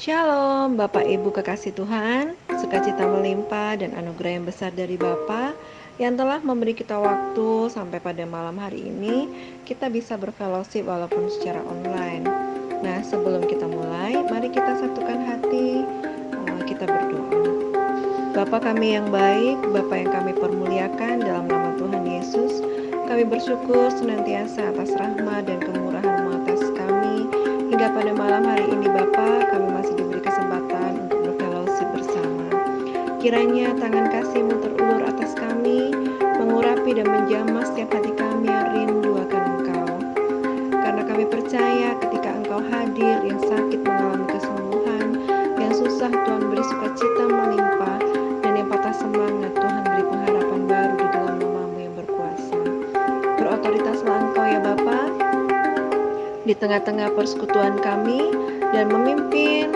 Shalom, Bapak Ibu kekasih Tuhan, sukacita melimpah dan anugerah yang besar dari Bapa yang telah memberi kita waktu sampai pada malam hari ini kita bisa berfellowship walaupun secara online. Nah, sebelum kita mulai, mari kita satukan hati, kita berdoa. Bapa kami yang baik, Bapa yang kami permuliakan dalam nama Tuhan Yesus, kami bersyukur senantiasa atas rahmat dan kemurahan-Mu atas kami. Hingga pada malam hari ini Bapa, kami masih diberi kesempatan untuk berfellowship bersama. Kiranya tangan kasih-Mu terulur atas kami, mengurapi dan menjamah setiap hati kami yang rindu akan Engkau. Karena kami percaya ketika Engkau hadir, yang sakit mengalami kesembuhan, yang susah Tuhan beri sukacita melimpah, dan yang patah semangat Tuhan beri pengharapan baru di dalam nama-Mu yang berkuasa. Berotoritaslah Engkau ya Bapa di tengah-tengah persekutuan kami dan memimpin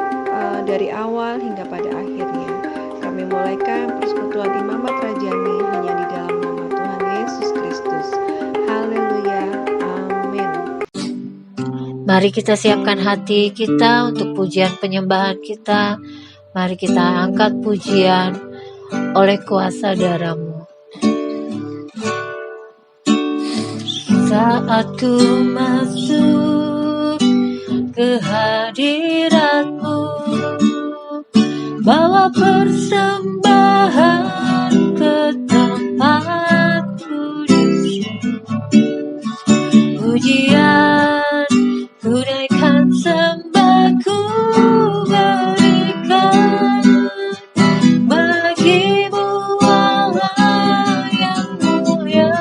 dari awal hingga pada akhirnya. Kami mulaikan persekutuan Imamat Rajani hanya di dalam nama Tuhan Yesus Kristus. Haleluya. Amin. Mari kita siapkan hati kita untuk pujian penyembahan kita. Mari kita angkat pujian oleh kuasa darah-Mu. Saat ku masuk ke hadirat-Mu, bawa persembahan ke tempat kudus. Pujian ku naikkan, sembah ku berikan bagi-Mu Allah yang mulia.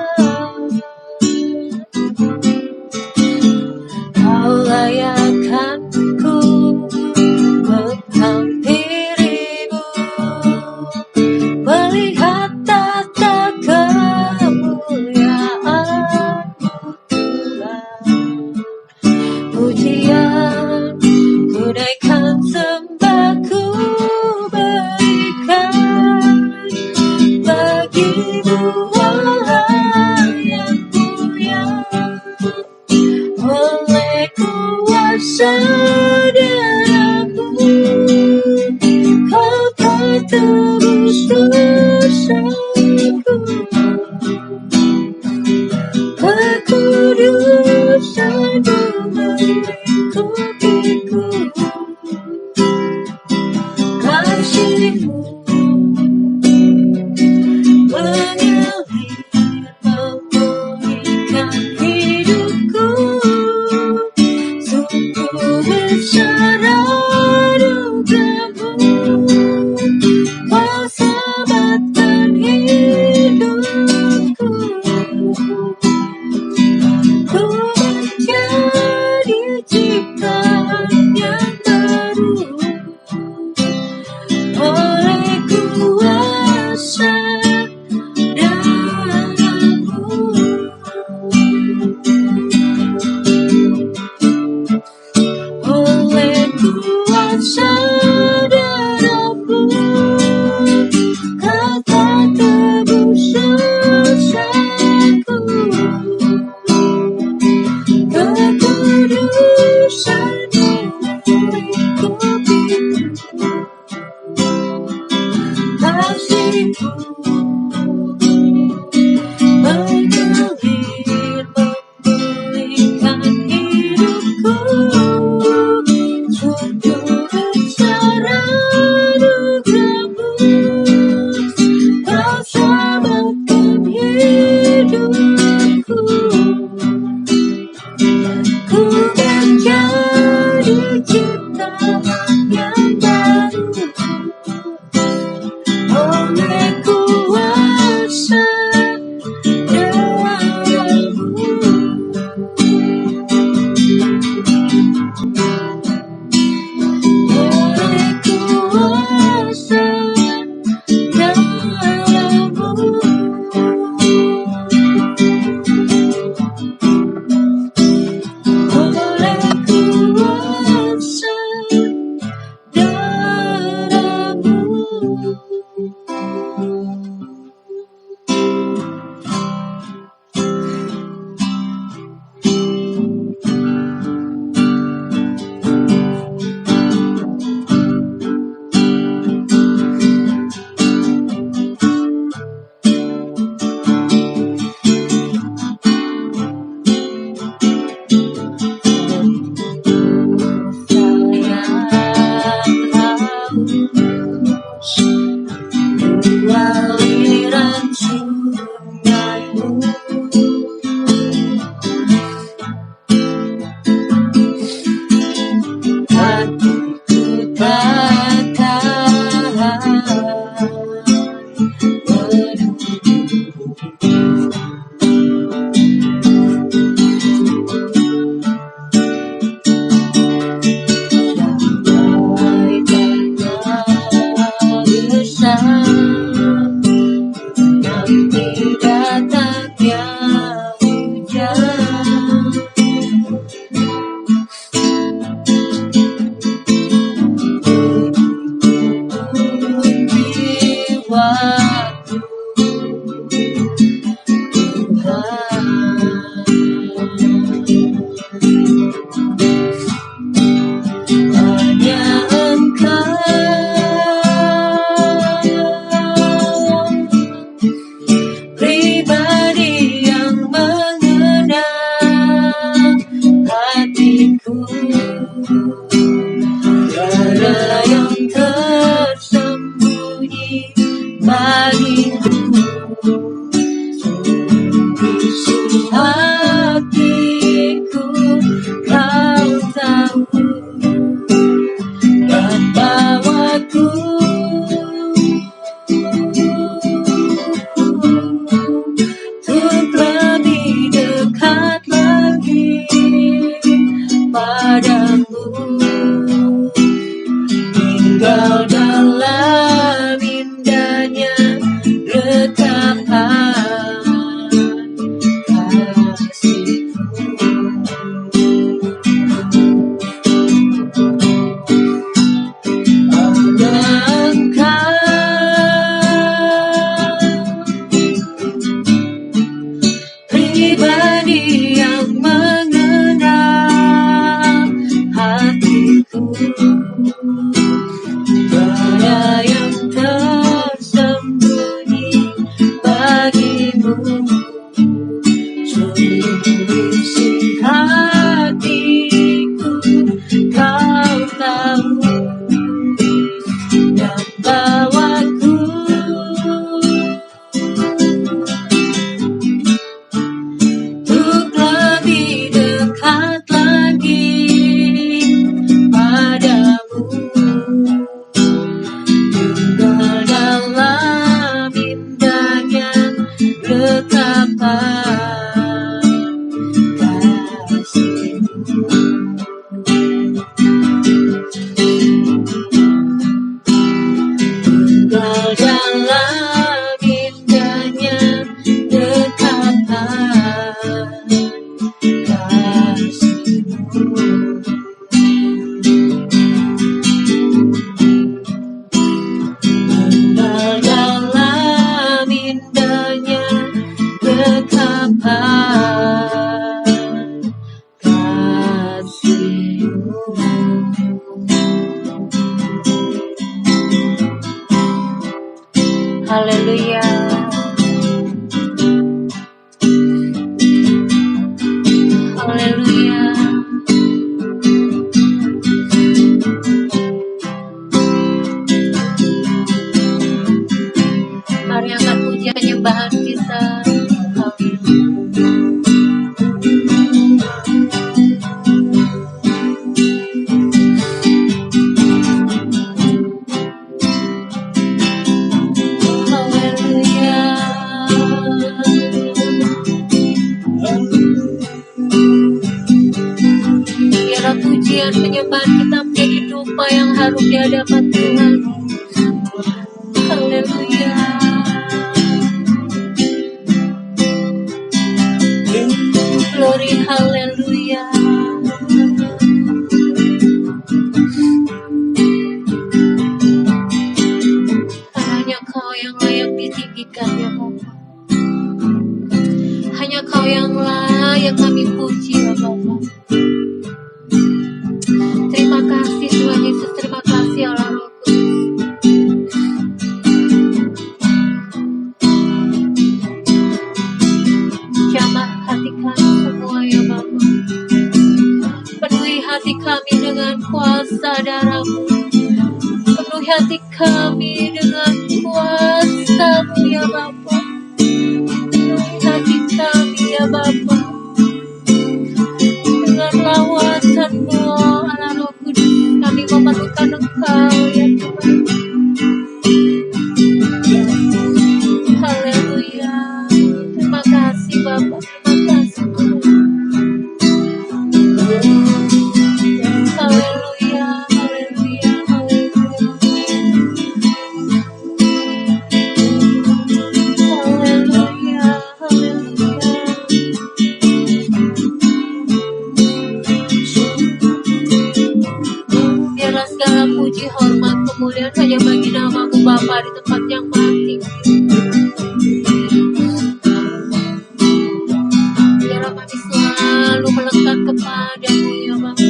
Kau layakkan ku menghampiri-Mu, melihat tata kemuliaan-Mu Tuhan. Pujian ku naikkan, sembah ku berikan bagi-Mu Allah yang mulia. Oleh kuasa darah-Mu, Kau telah tebus dosaku. Kekudusan-Mu melingkupiku, kasih-Mu mengalir memulihkan hidupku. Sungguh besar anugerah-Mu, isi hatiku kau tahu, dan bawaku untuk lebih dekat lagi padamu, tinggal dalam indahnya retapan kasih-Mu. Tinggal dalam indahnya retapan kasih-Mu. Tinggal dalam indahnya retapan kasih-Mu. Haleluya. Haleluya. Mari angkat pujian penyembahan kita. Haleluya. Biarlah pujian penyembahan kita menjadi dupa yang harum di hadapan Tuhan. Haleluya. Glory, haleluya. Hanya Kau yang layak ditinggikan ya Bapa. Hanya Kau yang layak kami puji ya Bapa. Terima kasih Tuhan Yesus, terima kasih Allah Roh Kudus. Jamah hati kami semua ya Bapa. Penuhi hati kami dengan kuasa darah-Mu. Penuhi hati kami dengan kuasa-Mu ya Bapa. Penuhi hati kami ya Bapa dengan lawatan-Mu Allah Roh Kudus. Kami memerlukan Engkau ya Tuhan. Haleluya. Terima kasih Bapa, terima kasih Tuhan. Haleluya, haleluya, haleluya. Haleluya, haleluya. Biarlah segala puji, hormat, kemuliaan hanya bagi nama-Mu Bapa di tempat yang maha tinggi. Biarlah kami selalu melekat kepada-Mu ya Bapa.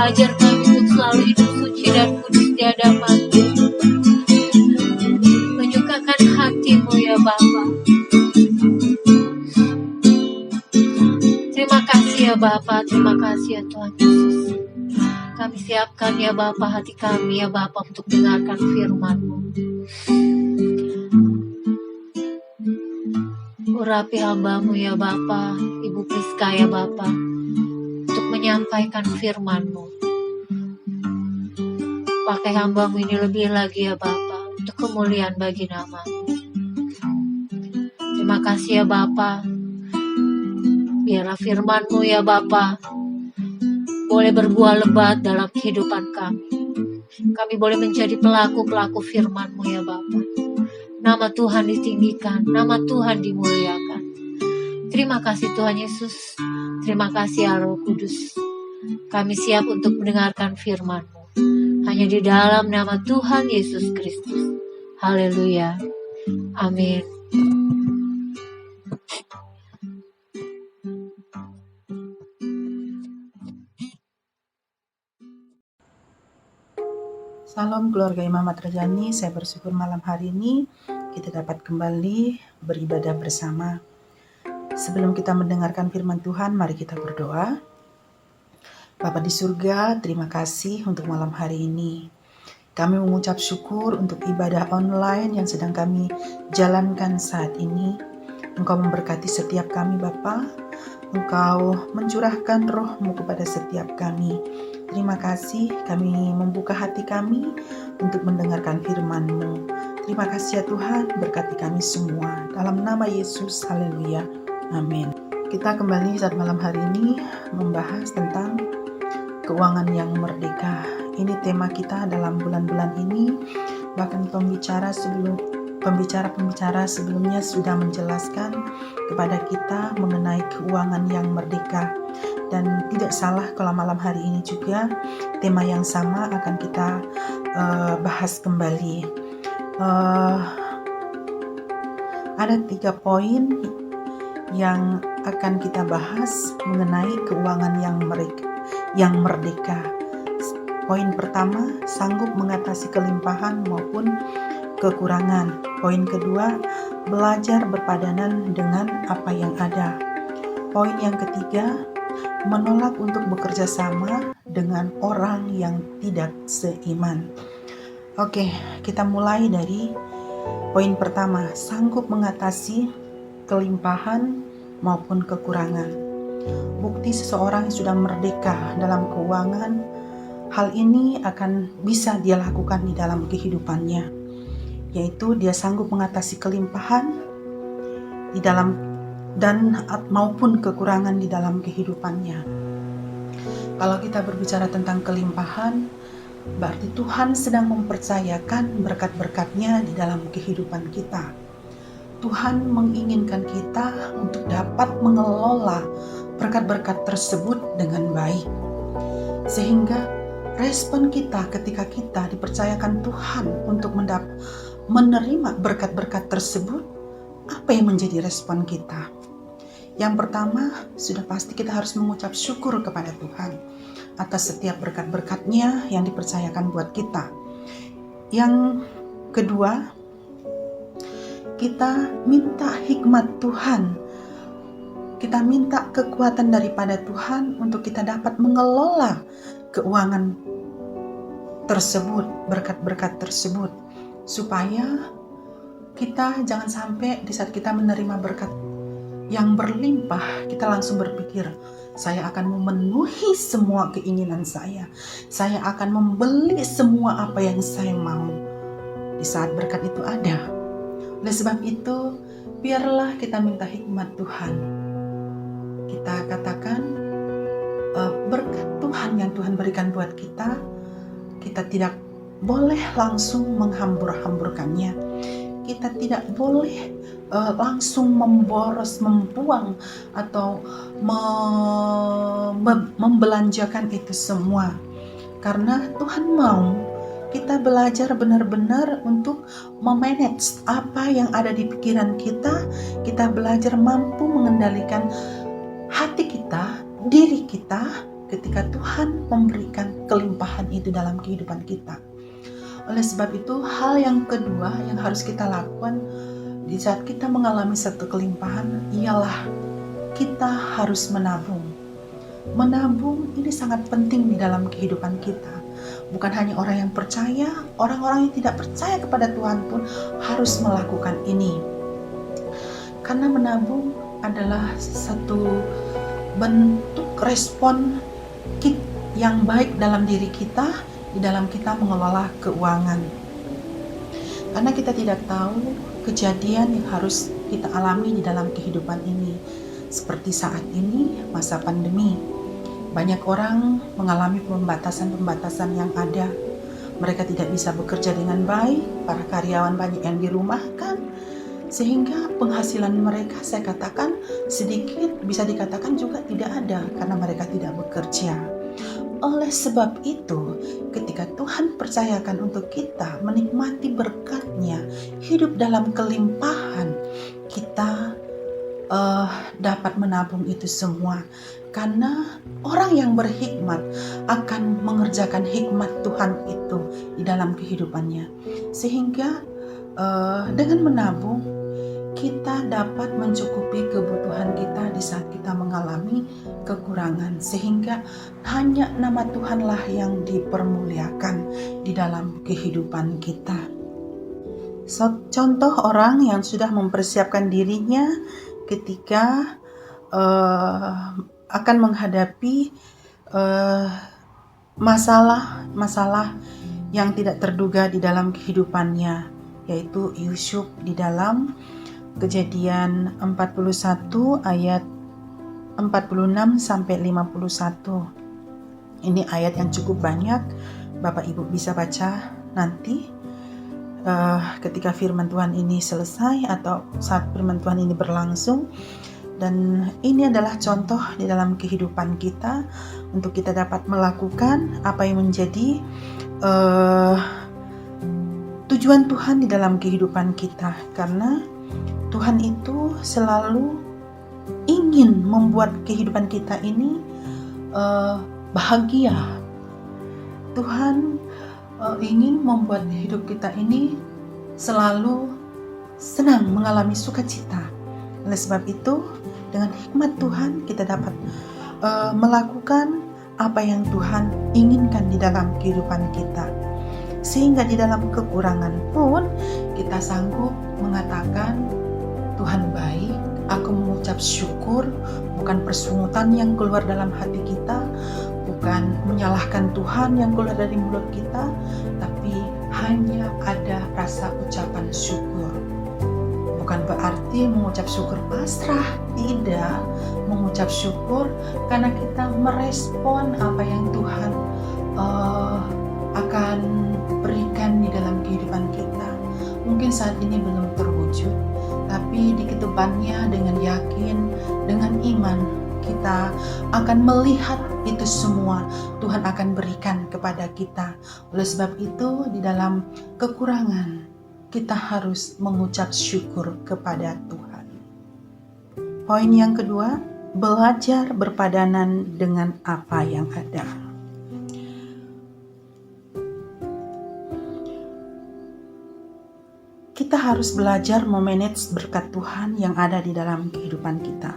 Ajar kami untuk selalu hidup suci dan kudus di hadapan-Mu, menyukakan hati-Mu ya Bapa. Terima kasih ya Bapa, terima kasih ya Tuhan Yesus. Kami siapkan ya Bapa hati kami ya Bapa untuk dengarkan firman-Mu. Urapi hamba-Mu ya Bapa, Ibu Priska ya Bapa, untuk menyampaikan firman-Mu. Pakai hamba-Mu ini lebih lagi ya Bapa, untuk kemuliaan bagi nama-Mu. Terima kasih ya Bapa. Biarlah firman-Mu ya Bapa boleh berbuah lebat dalam kehidupan kami. Kami boleh menjadi pelaku-pelaku firman-Mu ya Bapa. Nama Tuhan ditinggikan, nama Tuhan dimuliakan. Terima kasih Tuhan Yesus. Terima kasih ya Roh Kudus. Kami siap untuk mendengarkan firman-Mu. Hanya di dalam nama Tuhan Yesus Kristus. Haleluya. Amin. Salam keluarga Imam Matrajani, saya bersyukur malam hari ini kita dapat kembali beribadah bersama. Sebelum kita mendengarkan firman Tuhan, mari kita berdoa. Bapa di surga, terima kasih untuk malam hari ini. Kami mengucap syukur untuk ibadah online yang sedang kami jalankan saat ini. Engkau memberkati setiap kami Bapa. Engkau mencurahkan roh-Mu kepada setiap kami. Terima kasih kami membuka hati kami untuk mendengarkan firman-Mu. Terima kasih ya Tuhan, berkati kami semua. Dalam nama Yesus, haleluya, amin. Kita kembali saat malam hari ini membahas tentang keuangan yang merdeka. Ini tema kita dalam bulan-bulan ini. Bahkan pembicara sebelumnya sudah menjelaskan kepada kita mengenai keuangan yang merdeka. Dan tidak salah kalau malam hari ini juga tema yang sama akan kita bahas kembali. Ada 3 poin yang akan kita bahas mengenai keuangan yang merdeka. Poin pertama, sanggup mengatasi kelimpahan maupun kekurangan. Poin kedua, belajar berpadanan dengan apa yang ada. Poin yang ketiga, menolak untuk bekerja sama dengan orang yang tidak seiman. Oke, kita mulai dari poin pertama, sanggup mengatasi kelimpahan maupun kekurangan. Bukti seseorang yang sudah merdeka dalam keuangan, hal ini akan bisa dia lakukan di dalam kehidupannya, yaitu dia sanggup mengatasi kelimpahan di dalam maupun kekurangan di dalam kehidupannya. Kalau kita berbicara tentang kelimpahan, berarti Tuhan sedang mempercayakan berkat-berkat-Nya di dalam kehidupan kita. Tuhan menginginkan kita untuk dapat mengelola berkat-berkat tersebut dengan baik. Sehingga respon kita ketika kita dipercayakan Tuhan untuk menerima berkat-berkat tersebut, apa yang menjadi respon kita? Yang pertama, sudah pasti kita harus mengucap syukur kepada Tuhan atas setiap berkat-berkat-Nya yang dipercayakan buat kita. Yang kedua, kita minta hikmat Tuhan. Kita minta kekuatan daripada Tuhan untuk kita dapat mengelola keuangan tersebut, berkat-berkat tersebut, supaya kita jangan sampai di saat kita menerima berkat yang berlimpah, kita langsung berpikir, saya akan memenuhi semua keinginan saya akan membeli semua apa yang saya mau di saat berkat itu ada. Oleh sebab itu, biarlah kita minta hikmat Tuhan. Kita katakan berkat Tuhan yang Tuhan berikan buat kita, kita tidak boleh langsung menghambur-hamburkannya. Kita tidak boleh langsung membuang atau membelanjakan itu semua. Karena Tuhan mau kita belajar benar-benar untuk memanage apa yang ada di pikiran kita. Kita belajar mampu mengendalikan hati kita, diri kita ketika Tuhan memberikan kelimpahan itu dalam kehidupan kita. Oleh sebab itu, hal yang kedua yang harus kita lakukan di saat kita mengalami satu kelimpahan ialah kita harus menabung. Menabung ini sangat penting di dalam kehidupan kita. Bukan hanya orang yang percaya, orang-orang yang tidak percaya kepada Tuhan pun harus melakukan ini. Karena menabung adalah satu bentuk respon yang baik dalam diri kita, di dalam kita mengelola keuangan. Karena kita tidak tahu kejadian yang harus kita alami di dalam kehidupan ini. Seperti saat ini, masa pandemi. Banyak orang mengalami pembatasan-pembatasan yang ada. Mereka tidak bisa bekerja dengan baik, para karyawan banyak yang dirumahkan, sehingga penghasilan mereka saya katakan sedikit, bisa dikatakan juga tidak ada karena mereka tidak bekerja. Oleh sebab itu, ketika Tuhan percayakan untuk kita menikmati berkat-Nya, hidup dalam kelimpahan, kita dapat menabung itu semua. Karena orang yang berhikmat akan mengerjakan hikmat Tuhan itu di dalam kehidupannya. Sehingga dengan menabung kita dapat mencukupi kebutuhan kita di saat kita mengalami kekurangan, sehingga hanya nama Tuhanlah yang dipermuliakan di dalam kehidupan kita. Contoh orang yang sudah mempersiapkan dirinya ketika akan menghadapi masalah yang tidak terduga di dalam kehidupannya, yaitu Yusuf di dalam Kejadian 41 ayat 46 sampai 51. Ini ayat yang cukup banyak, Bapak Ibu bisa baca nanti ketika firman Tuhan ini selesai atau saat firman Tuhan ini berlangsung. Dan ini adalah contoh di dalam kehidupan kita untuk kita dapat melakukan apa yang menjadi tujuan Tuhan di dalam kehidupan kita, karena Tuhan itu selalu ingin membuat kehidupan kita ini bahagia. Tuhan ingin membuat hidup kita ini selalu senang, mengalami sukacita. Oleh sebab itu, dengan hikmat Tuhan kita dapat melakukan apa yang Tuhan inginkan di dalam kehidupan kita, sehingga di dalam kekurangan pun kita sanggup mengatakan, Tuhan baik, aku mengucap syukur, bukan persungutan yang keluar dalam hati kita, bukan menyalahkan Tuhan yang keluar dari mulut kita, tapi hanya ada rasa ucapan syukur. Bukan berarti mengucap syukur pasrah, tidak. Mengucap syukur karena kita merespon apa yang Tuhan akan berikan di dalam kehidupan kita. Mungkin saat ini belum terwujud, tapi di kedepannya dengan yakin, dengan iman, kita akan melihat itu semua Tuhan akan berikan kepada kita. Oleh sebab itu, di dalam kekurangan, kita harus mengucap syukur kepada Tuhan. Poin yang kedua, belajar berpadanan dengan apa yang ada. Kita harus belajar memanage berkat Tuhan yang ada di dalam kehidupan kita.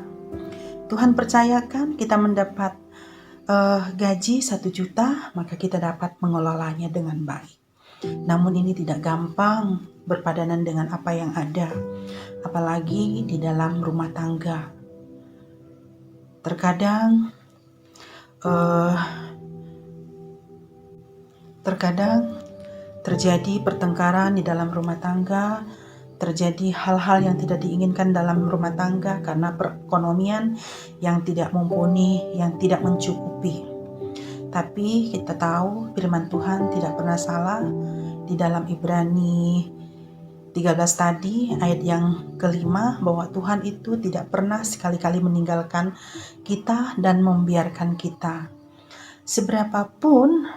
Tuhan percayakan kita mendapat gaji 1 juta, maka kita dapat mengelolanya dengan baik. Namun ini tidak gampang berpadanan dengan apa yang ada, apalagi di dalam rumah tangga. Terkadang terjadi pertengkaran di dalam rumah tangga, terjadi hal-hal yang tidak diinginkan dalam rumah tangga karena perekonomian yang tidak mumpuni, yang tidak mencukupi. Tapi kita tahu firman Tuhan tidak pernah salah. Di dalam Ibrani 13 tadi, ayat yang kelima, bahwa Tuhan itu tidak pernah sekali-kali meninggalkan kita dan membiarkan kita. Seberapapun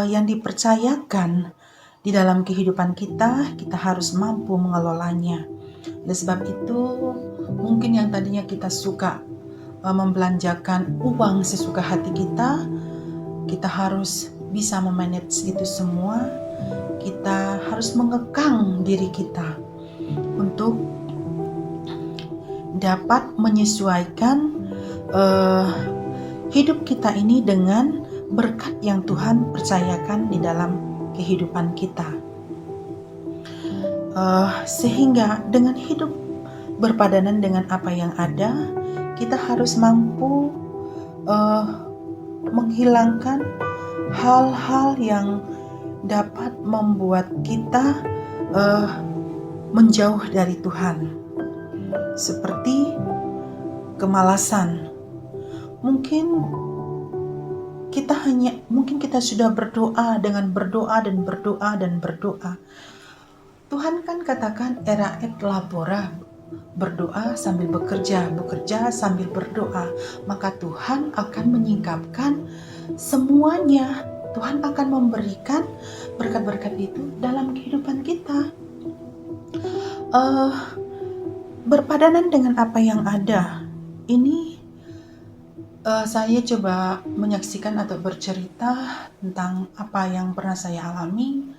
yang dipercayakan di dalam kehidupan kita, kita harus mampu mengelolanya. Oleh sebab itu, mungkin yang tadinya kita suka membelanjakan uang sesuka hati kita harus bisa memanage itu semua. Kita harus mengekang diri kita untuk dapat menyesuaikan hidup kita ini dengan berkat yang Tuhan percayakan di dalam kehidupan kita, sehingga dengan hidup berpadanan dengan apa yang ada, kita harus mampu menghilangkan hal-hal yang dapat membuat kita menjauh dari Tuhan, seperti kemalasan. Mungkin kita sudah berdoa dan berdoa. Tuhan kan katakan era et labora, berdoa sambil bekerja sambil berdoa. Maka Tuhan akan menyingkapkan semuanya. Tuhan akan memberikan berkat-berkat itu dalam kehidupan kita. Berpadanan dengan apa yang ada. Ini saya coba menyaksikan atau bercerita tentang apa yang pernah saya alami.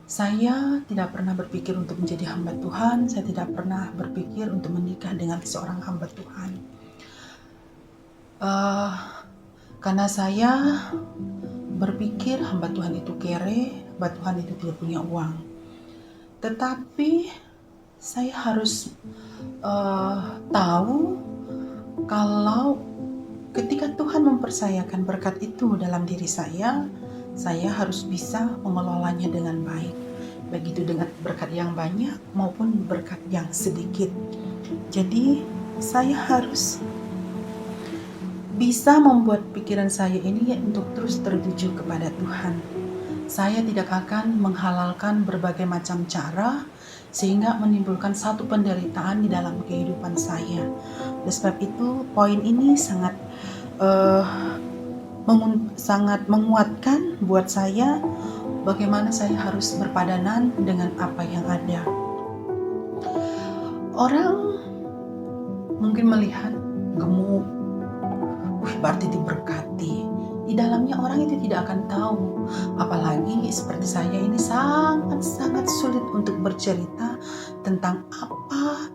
Saya tidak pernah berpikir untuk menjadi hamba Tuhan, saya tidak pernah berpikir untuk menikah dengan seorang hamba Tuhan. Karena saya berpikir hamba Tuhan itu kere, hamba Tuhan itu tidak punya uang. Tetapi saya harus tahu kalau ketika Tuhan mempercayakan berkat itu dalam diri saya harus bisa mengelolanya dengan baik. Begitu dengan berkat yang banyak maupun berkat yang sedikit. Jadi saya harus bisa membuat pikiran saya ini untuk terus tertuju kepada Tuhan. Saya tidak akan menghalalkan berbagai macam cara sehingga menimbulkan satu penderitaan di dalam kehidupan saya. Oleh sebab itu, poin ini sangat menguatkan buat saya bagaimana saya harus berpadanan dengan apa yang ada. Orang mungkin melihat gemuk, berarti diberkati. Di dalamnya orang itu tidak akan tahu. Apalagi seperti saya ini sangat-sangat sulit untuk bercerita tentang apa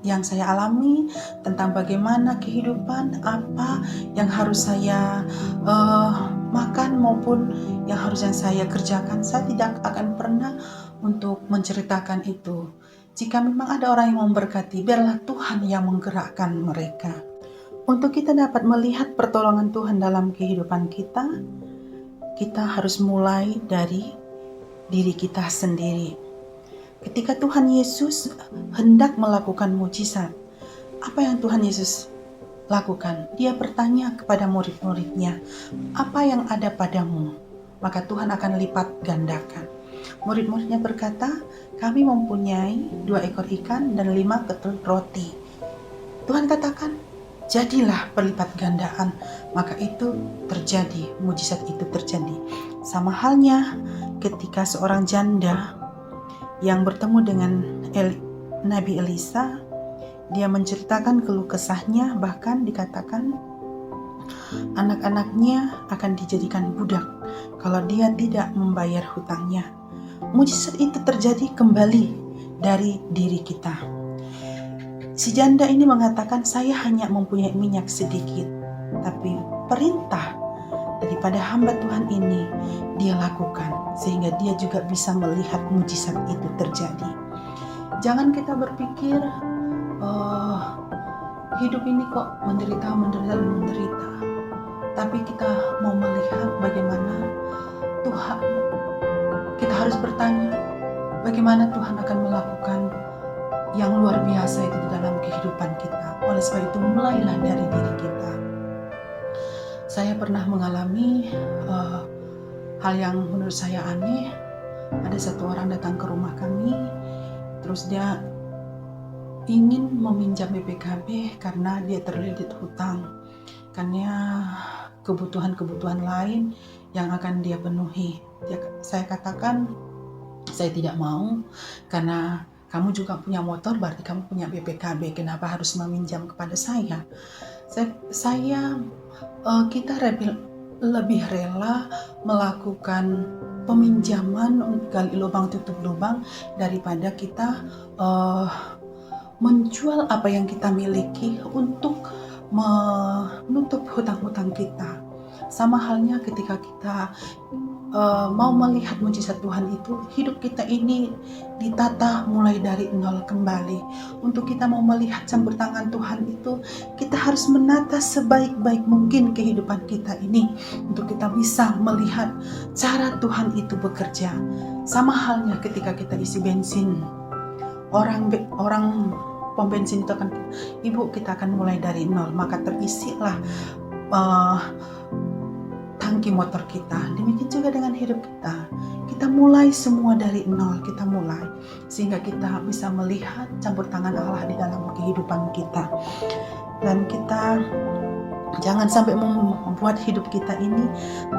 yang saya alami, tentang bagaimana kehidupan, apa yang harus saya makan maupun yang harus saya kerjakan. Saya tidak akan pernah untuk menceritakan itu. Jika memang ada orang yang memberkati, biarlah Tuhan yang menggerakkan mereka. Untuk kita dapat melihat pertolongan Tuhan dalam kehidupan kita harus mulai dari diri kita sendiri. Ketika Tuhan Yesus hendak melakukan mujizat, apa yang Tuhan Yesus lakukan? Dia bertanya kepada murid-muridnya, apa yang ada padamu? Maka Tuhan akan lipat gandakan. Murid-muridnya berkata, kami mempunyai 2 ekor ikan dan 5 ketul roti. Tuhan katakan, jadilah perlipat gandaan. Maka itu terjadi, mujizat itu terjadi. Sama halnya ketika seorang janda yang bertemu dengan Nabi Elisa, dia menceritakan keluh kesahnya, bahkan dikatakan anak-anaknya akan dijadikan budak kalau dia tidak membayar hutangnya. Mujizat itu terjadi kembali dari diri kita. Si janda ini mengatakan, saya hanya mempunyai minyak sedikit, tapi perintah daripada hamba Tuhan ini dia lakukan, sehingga dia juga bisa melihat mujizat itu terjadi. Jangan kita berpikir hidup ini kok menderita, tapi kita mau melihat bagaimana Tuhan. Kita harus bertanya, bagaimana Tuhan akan melakukan yang luar biasa itu di dalam kehidupan kita. Oleh sebab itu, mulailah dari diri kita. Saya pernah mengalami hal yang menurut saya aneh. Ada satu orang datang ke rumah kami, terus dia ingin meminjam BPKB karena dia terlilit hutang, karena kebutuhan-kebutuhan lain yang akan dia penuhi. Saya katakan, saya tidak mau, karena kamu juga punya motor, berarti kamu punya BPKB, kenapa harus meminjam kepada saya? Kita lebih rela melakukan peminjaman untuk gali lubang tutup lubang daripada kita menjual apa yang kita miliki untuk menutup hutang-hutang kita. Sama halnya ketika kita mau melihat mujizat Tuhan itu, hidup kita ini ditata mulai dari nol kembali. Untuk kita mau melihat campur tangan Tuhan itu, kita harus menata sebaik-baik mungkin kehidupan kita ini, untuk kita bisa melihat cara Tuhan itu bekerja. Sama halnya ketika kita isi bensin, orang pom bensin itu akan, ibu, kita akan mulai dari nol, maka terisilah tangki motor kita. Demikian juga dengan hidup kita. Kita mulai semua dari nol, kita mulai sehingga kita bisa melihat campur tangan Allah di dalam kehidupan kita. Dan kita jangan sampai membuat hidup kita ini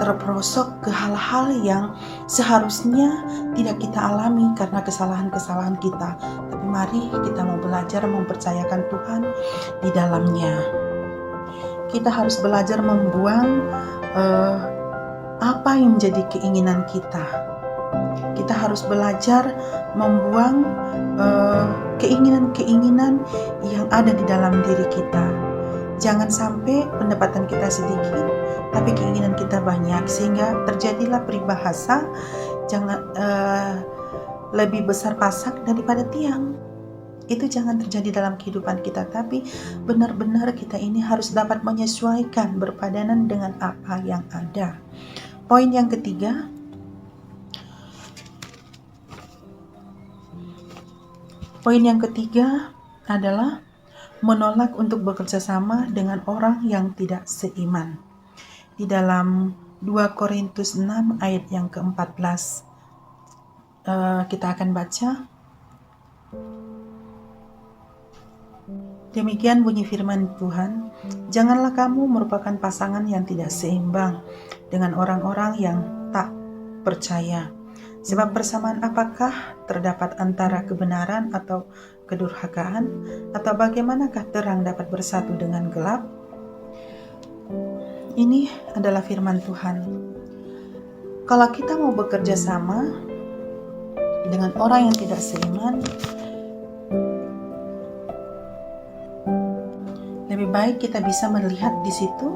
terperosok ke hal-hal yang seharusnya tidak kita alami karena kesalahan-kesalahan kita. Tapi mari kita mau belajar mempercayakan Tuhan di dalamnya. Kita harus belajar membuang apa yang menjadi keinginan kita. Kita harus belajar membuang keinginan-keinginan yang ada di dalam diri kita. Jangan sampai pendapatan kita sedikit, tapi keinginan kita banyak, sehingga terjadilah peribahasa, jangan lebih besar pasak daripada tiang. Itu jangan terjadi dalam kehidupan kita, tapi benar-benar kita ini harus dapat menyesuaikan, berpadanan dengan apa yang ada. Poin yang ketiga, adalah menolak untuk bekerja sama dengan orang yang tidak seiman. Di dalam 2 Korintus 6 ayat yang ke-14, kita akan baca. Demikian bunyi firman Tuhan, janganlah kamu merupakan pasangan yang tidak seimbang dengan orang-orang yang tak percaya. Sebab persamaan apakah terdapat antara kebenaran atau kedurhakaan? Atau bagaimanakah terang dapat bersatu dengan gelap? Ini adalah firman Tuhan. Kalau kita mau bekerja sama dengan orang yang tidak seiman, lebih baik kita bisa melihat di situ,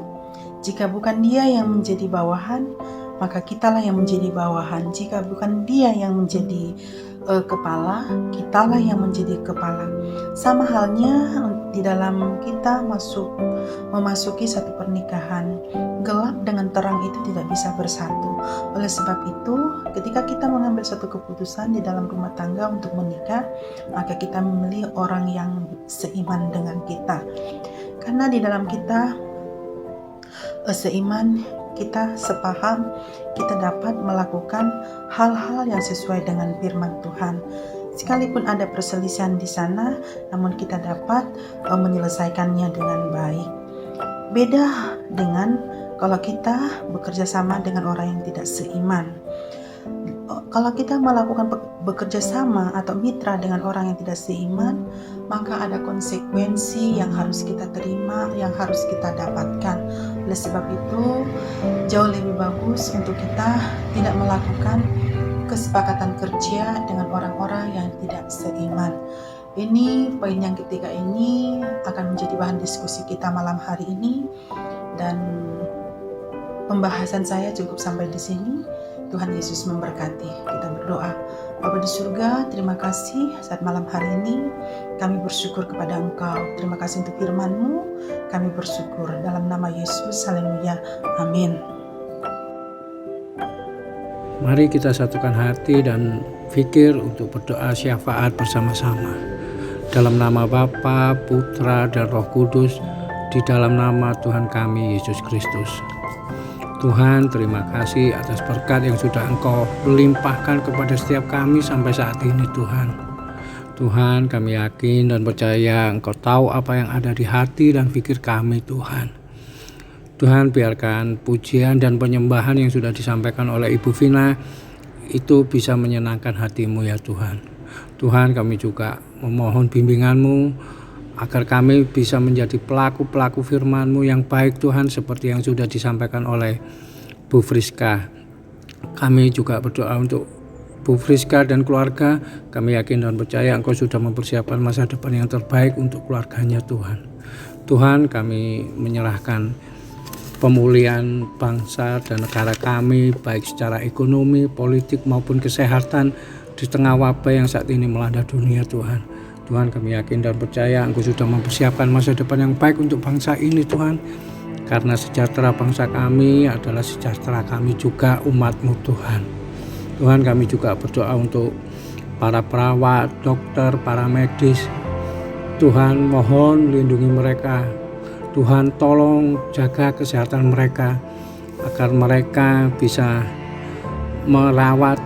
jika bukan dia yang menjadi bawahan, maka kitalah yang menjadi bawahan. Jika bukan dia yang menjadi kepala, kitalah yang menjadi kepala. Sama halnya di dalam kita memasuki satu pernikahan, gelap dengan terang itu tidak bisa bersatu. Oleh sebab itu, ketika kita mengambil satu keputusan di dalam rumah tangga untuk menikah, maka kita memilih orang yang seiman dengan kita. Karena di dalam kita seiman, kita sepaham, kita dapat melakukan hal-hal yang sesuai dengan firman Tuhan. Sekalipun ada perselisihan di sana, namun kita dapat menyelesaikannya dengan baik. Beda dengan kalau kita bekerja sama dengan orang yang tidak seiman. Kalau kita melakukan bekerja sama atau mitra dengan orang yang tidak seiman, maka ada konsekuensi yang harus kita terima, yang harus kita dapatkan. Oleh sebab itu, jauh lebih bagus untuk kita tidak melakukan kesepakatan kerja dengan orang-orang yang tidak seiman. Ini poin yang ketiga ini akan menjadi bahan diskusi kita malam hari ini, dan pembahasan saya cukup sampai di sini. Tuhan Yesus memberkati. Kita berdoa. Bapa di surga, terima kasih saat malam hari ini kami bersyukur kepada Engkau. Terima kasih untuk firman-Mu. Kami bersyukur dalam nama Yesus. Haleluya. Amin. Mari kita satukan hati dan fikir untuk berdoa syafaat bersama-sama. Dalam nama Bapa, Putra, dan Roh Kudus, di dalam nama Tuhan kami Yesus Kristus. Tuhan, terima kasih atas berkat yang sudah Engkau limpahkan kepada setiap kami sampai saat ini, Tuhan. Tuhan, kami yakin dan percaya Engkau tahu apa yang ada di hati dan pikir kami, Tuhan. Tuhan, biarkan pujian dan penyembahan yang sudah disampaikan oleh Ibu Vina itu bisa menyenangkan hati-Mu ya Tuhan. Tuhan, kami juga memohon bimbingan-Mu agar kami bisa menjadi pelaku-pelaku firman-Mu yang baik Tuhan, seperti yang sudah disampaikan oleh Bu Friska. Kami juga berdoa untuk Bu Friska dan keluarga. Kami yakin dan percaya Engkau sudah mempersiapkan masa depan yang terbaik untuk keluarganya Tuhan. Tuhan, kami menyerahkan pemulihan bangsa dan negara kami, baik secara ekonomi, politik maupun kesehatan di tengah wabah yang saat ini melanda dunia Tuhan. Tuhan, kami yakin dan percaya Engkau sudah mempersiapkan masa depan yang baik untuk bangsa ini Tuhan. Karena sejahtera bangsa kami adalah sejahtera kami juga umat-Mu Tuhan. Tuhan, kami juga berdoa untuk para perawat, dokter, para medis. Tuhan, mohon lindungi mereka. Tuhan, tolong jaga kesehatan mereka agar mereka bisa merawat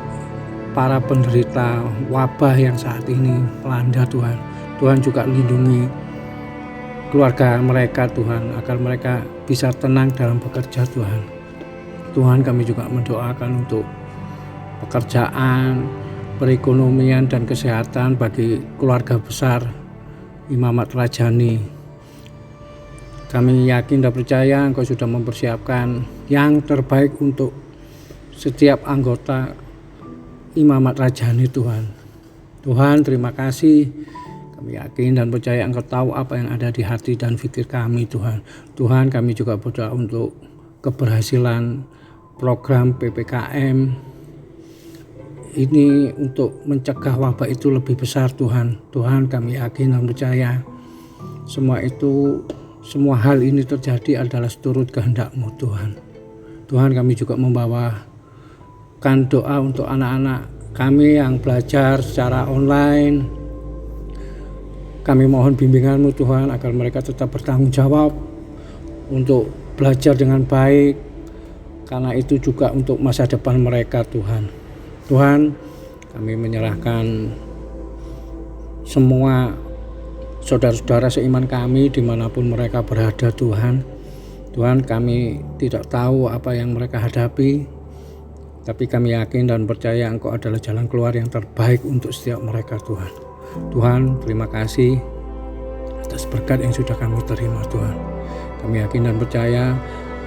para penderita wabah yang saat ini melanda Tuhan. Tuhan juga lindungi keluarga mereka Tuhan, agar mereka bisa tenang dalam bekerja Tuhan. Tuhan, kami juga mendoakan untuk pekerjaan, perekonomian dan kesehatan bagi keluarga besar Imamat Rajani. Kami yakin dan percaya Engkau sudah mempersiapkan yang terbaik untuk setiap anggota imamat rajani Tuhan. Tuhan, terima kasih. Kami yakin dan percaya Engkau tahu apa yang ada di hati dan pikir kami, Tuhan. Tuhan, kami juga berdoa untuk keberhasilan program PPKM ini untuk mencegah wabah itu lebih besar, Tuhan. Tuhan, kami yakin dan percaya semua hal ini terjadi adalah seturut kehendak-Mu, Tuhan. Tuhan, kami juga membawakan doa untuk anak-anak kami yang belajar secara online. Kami mohon bimbingan-Mu, Tuhan, agar mereka tetap bertanggung jawab untuk belajar dengan baik, karena itu juga untuk masa depan mereka, Tuhan. Tuhan, kami menyerahkan semua saudara-saudara seiman kami dimanapun mereka berada, Tuhan. Tuhan, kami tidak tahu apa yang mereka hadapi, tapi kami yakin dan percaya Engkau adalah jalan keluar yang terbaik untuk setiap mereka, Tuhan. Tuhan, terima kasih atas berkat yang sudah kami terima, Tuhan. Kami yakin dan percaya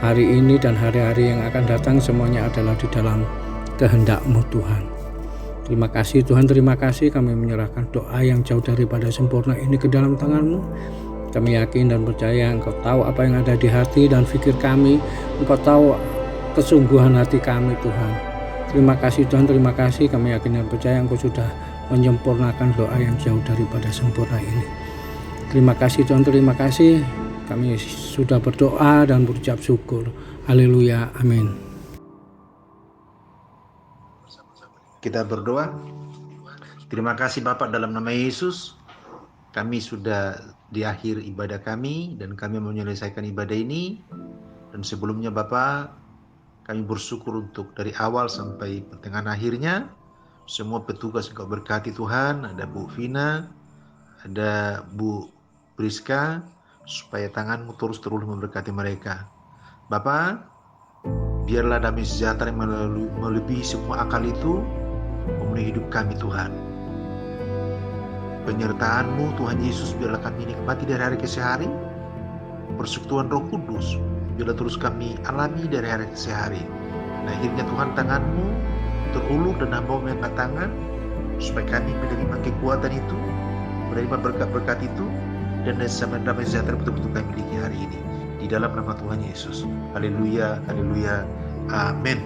hari ini dan hari-hari yang akan datang semuanya adalah di dalam kehendak-Mu, Tuhan. Terima kasih Tuhan, terima kasih. Kami menyerahkan doa yang jauh daripada sempurna ini ke dalam tangan-Mu. Kami yakin dan percaya Engkau tahu apa yang ada di hati dan pikir kami. Engkau tahu kesungguhan hati kami, Tuhan. Terima kasih Tuhan, terima kasih. Kami yakin dan percaya Engkau sudah menyempurnakan doa yang jauh daripada sempurna ini. Terima kasih Tuhan, terima kasih. Kami sudah berdoa dan berucap syukur. Haleluya, amin. Kita berdoa. Terima kasih Bapak, dalam nama Yesus kami sudah di akhir ibadah kami dan kami menyelesaikan ibadah ini. Dan sebelumnya Bapak, kami bersyukur untuk dari awal sampai pertengahan akhirnya semua petugas Engkau berkati Tuhan. Ada Bu Vina, ada Bu Priska, supaya tangan-Mu terus memberkati mereka. Bapak, biarlah damai sejahtera yang melebihi semua akal itu memenuhi hidup kami, Tuhan. Penyertaan-Mu Tuhan Yesus biarlah kami nikmati dari hari ke hari. Persekutuan Roh Kudus biarlah terus kami alami dari hari ke hari. Dan akhirnya Tuhan, tangan-Mu terulur dan hamba-Mu angkat tangan supaya kami menerima kekuatan itu, menerima berkat-berkat itu, dan damai sejahtera betul-betul kami miliki hari ini. Di dalam nama Tuhan Yesus. Haleluya, haleluya, amin.